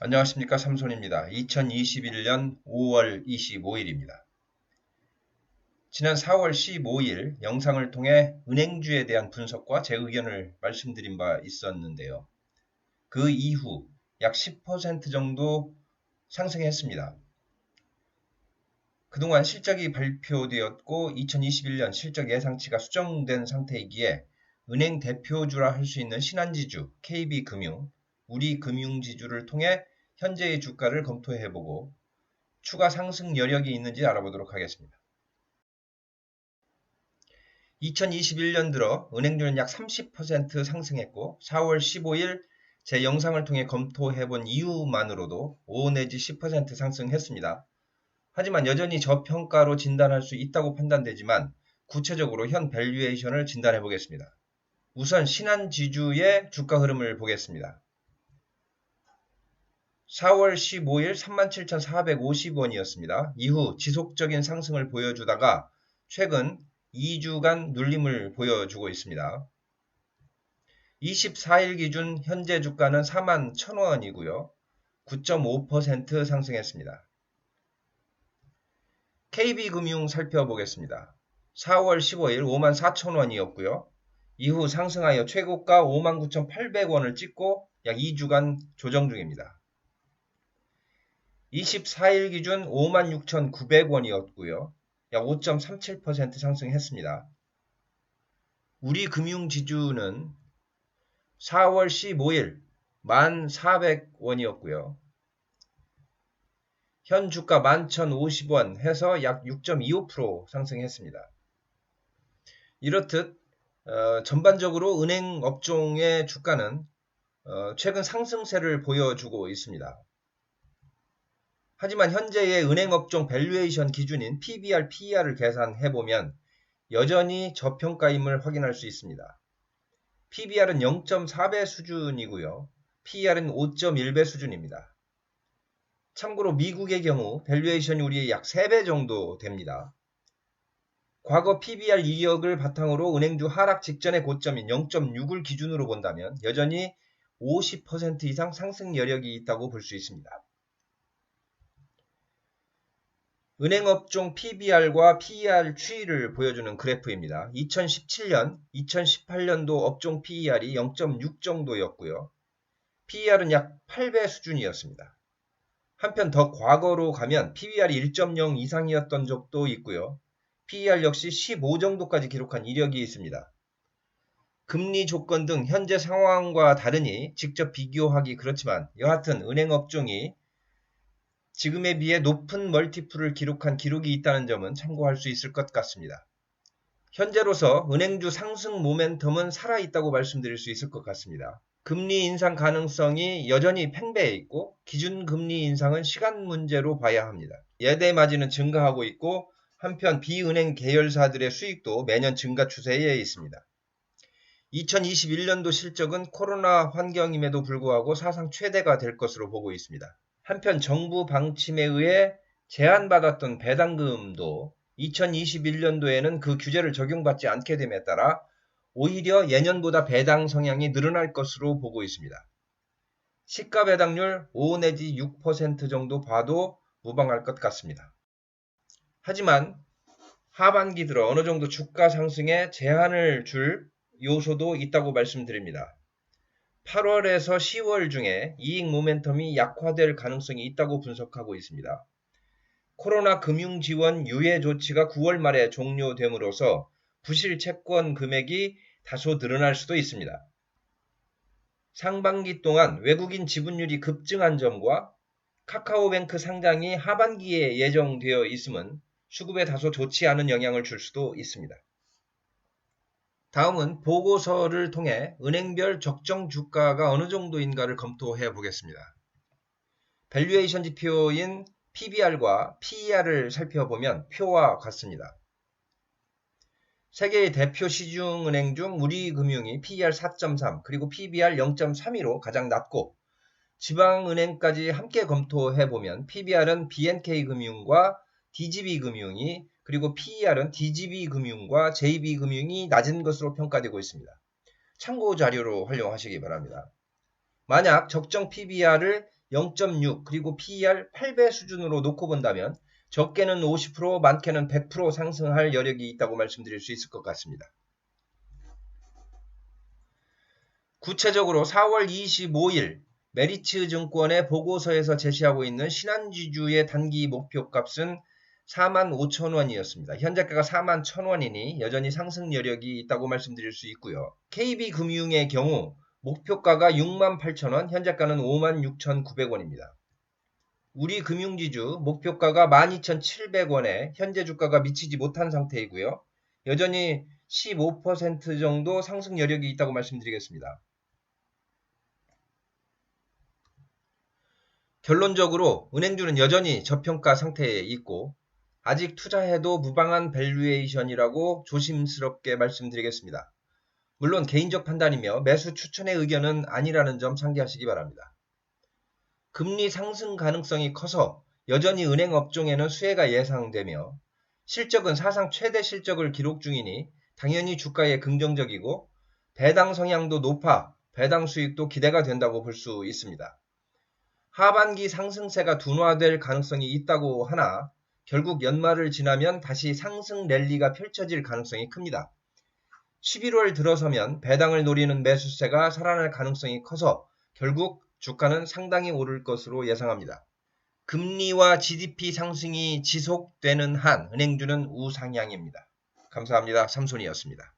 안녕하십니까, 삼손입니다. 2021년 5월 25일입니다. 지난 4월 15일 영상을 통해 은행주에 대한 분석과 제 의견을 말씀드린 바 있었는데요. 그 이후 약 10% 정도 상승했습니다. 그동안 실적이 발표되었고 2021년 실적 예상치가 수정된 상태이기에 은행 대표주라 할 수 있는 신한지주, KB금융, 우리금융지주를 통해 현재의 주가를 검토해보고 추가 상승 여력이 있는지 알아보도록 하겠습니다. 2021년 들어 은행주는 약 30% 상승했고 4월 15일 제 영상을 통해 검토해본 이유만으로도 5 내지 10% 상승했습니다. 하지만 여전히 저평가로 진단할 수 있다고 판단되지만 구체적으로 현 밸류에이션을 진단해 보겠습니다. 우선 신한지주의 주가 흐름을 보겠습니다. 4월 15일 37,450원이었습니다. 이후 지속적인 상승을 보여주다가 최근 2주간 눌림을 보여주고 있습니다. 24일 기준 현재 주가는 41,000원이고요. 9.5% 상승했습니다. KB금융 살펴보겠습니다. 4월 15일 54,000원이었고요. 이후 상승하여 최고가 59,800원을 찍고 약 2주간 조정 중입니다. 24일 기준 56,900원이었고요. 약 5.37% 상승했습니다. 우리금융지주는 4월 15일 1,400원이었고요. 현 주가 11,050원 해서 약 6.25% 상승했습니다. 이렇듯 전반적으로 은행 업종의 주가는 최근 상승세를 보여주고 있습니다. 하지만 현재의 은행업종 밸류에이션 기준인 PBR, PER을 계산해보면 여전히 저평가임을 확인할 수 있습니다. PBR은 0.4배 수준이고요. PER은 5.1배 수준입니다. 참고로 미국의 경우 밸류에이션이 우리의 약 3배 정도 됩니다. 과거 PBR 이력을 바탕으로 은행주 하락 직전의 고점인 0.6을 기준으로 본다면 여전히 50% 이상 상승 여력이 있다고 볼 수 있습니다. 은행업종 PBR과 PER 추이를 보여주는 그래프입니다. 2017년, 2018년도 업종 PER이 0.6 정도였고요. PER은 약 8배 수준이었습니다. 한편 더 과거로 가면 PBR이 1.0 이상이었던 적도 있고요. PER 역시 15 정도까지 기록한 이력이 있습니다. 금리 조건 등 현재 상황과 다르니 직접 비교하기 그렇지만 여하튼 은행업종이 지금에 비해 높은 멀티플을 기록한 기록이 있다는 점은 참고할 수 있을 것 같습니다. 현재로서 은행주 상승 모멘텀은 살아있다고 말씀드릴 수 있을 것 같습니다. 금리 인상 가능성이 여전히 팽배해 있고 기준금리 인상은 시간 문제로 봐야 합니다. 예대 마진은 증가하고 있고 한편 비은행 계열사들의 수익도 매년 증가 추세에 있습니다. 2021년도 실적은 코로나 환경임에도 불구하고 사상 최대가 될 것으로 보고 있습니다. 한편 정부 방침에 의해 제한받았던 배당금도 2021년도에는 그 규제를 적용받지 않게 됨에 따라 오히려 예년보다 배당 성향이 늘어날 것으로 보고 있습니다. 시가 배당률 5 내지 6% 정도 봐도 무방할 것 같습니다. 하지만 하반기 들어 어느 정도 주가 상승에 제한을 줄 요소도 있다고 말씀드립니다. 8월에서 10월 중에 이익 모멘텀이 약화될 가능성이 있다고 분석하고 있습니다. 코로나 금융지원 유예 조치가 9월 말에 종료됨으로써 부실 채권 금액이 다소 늘어날 수도 있습니다. 상반기 동안 외국인 지분율이 급증한 점과 카카오뱅크 상장이 하반기에 예정되어 있음은 수급에 다소 좋지 않은 영향을 줄 수도 있습니다. 다음은 보고서를 통해 은행별 적정 주가가 어느 정도인가를 검토해 보겠습니다. 밸류에이션 지표인 PBR과 PER을 살펴보면 표와 같습니다. 세계의 대표 시중은행 중 우리금융이 PER 4.3 그리고 PBR 0.32로 가장 낮고 지방은행까지 함께 검토해보면 PBR은 BNK금융과 DGB금융이 그리고 PER은 DGB금융과 JB금융이 낮은 것으로 평가되고 있습니다. 참고 자료로 활용하시기 바랍니다. 만약 적정 PBR을 0.6 그리고 PER 8배 수준으로 놓고 본다면 적게는 50% 많게는 100% 상승할 여력이 있다고 말씀드릴 수 있을 것 같습니다. 구체적으로 4월 25일 메리츠 증권의 보고서에서 제시하고 있는 신한지주의 단기 목표값은 45,000원이었습니다. 현재가가 41,000원이니 여전히 상승 여력이 있다고 말씀드릴 수 있고요. KB금융의 경우 목표가가 68,000원, 현재가는 56,900원입니다. 우리 금융지주 목표가가 12,700원에 현재 주가가 미치지 못한 상태이고요. 여전히 15% 정도 상승 여력이 있다고 말씀드리겠습니다. 결론적으로 은행주는 여전히 저평가 상태에 있고 아직 투자해도 무방한 밸류에이션이라고 조심스럽게 말씀드리겠습니다. 물론 개인적 판단이며 매수 추천의 의견은 아니라는 점 상기하시기 바랍니다. 금리 상승 가능성이 커서 여전히 은행 업종에는 수혜가 예상되며 실적은 사상 최대 실적을 기록 중이니 당연히 주가에 긍정적이고 배당 성향도 높아 배당 수익도 기대가 된다고 볼 수 있습니다. 하반기 상승세가 둔화될 가능성이 있다고 하나 결국 연말을 지나면 다시 상승 랠리가 펼쳐질 가능성이 큽니다. 11월 들어서면 배당을 노리는 매수세가 살아날 가능성이 커서 결국 주가는 상당히 오를 것으로 예상합니다. 금리와 GDP 상승이 지속되는 한 은행주는 우상향입니다. 감사합니다. 삼손이었습니다.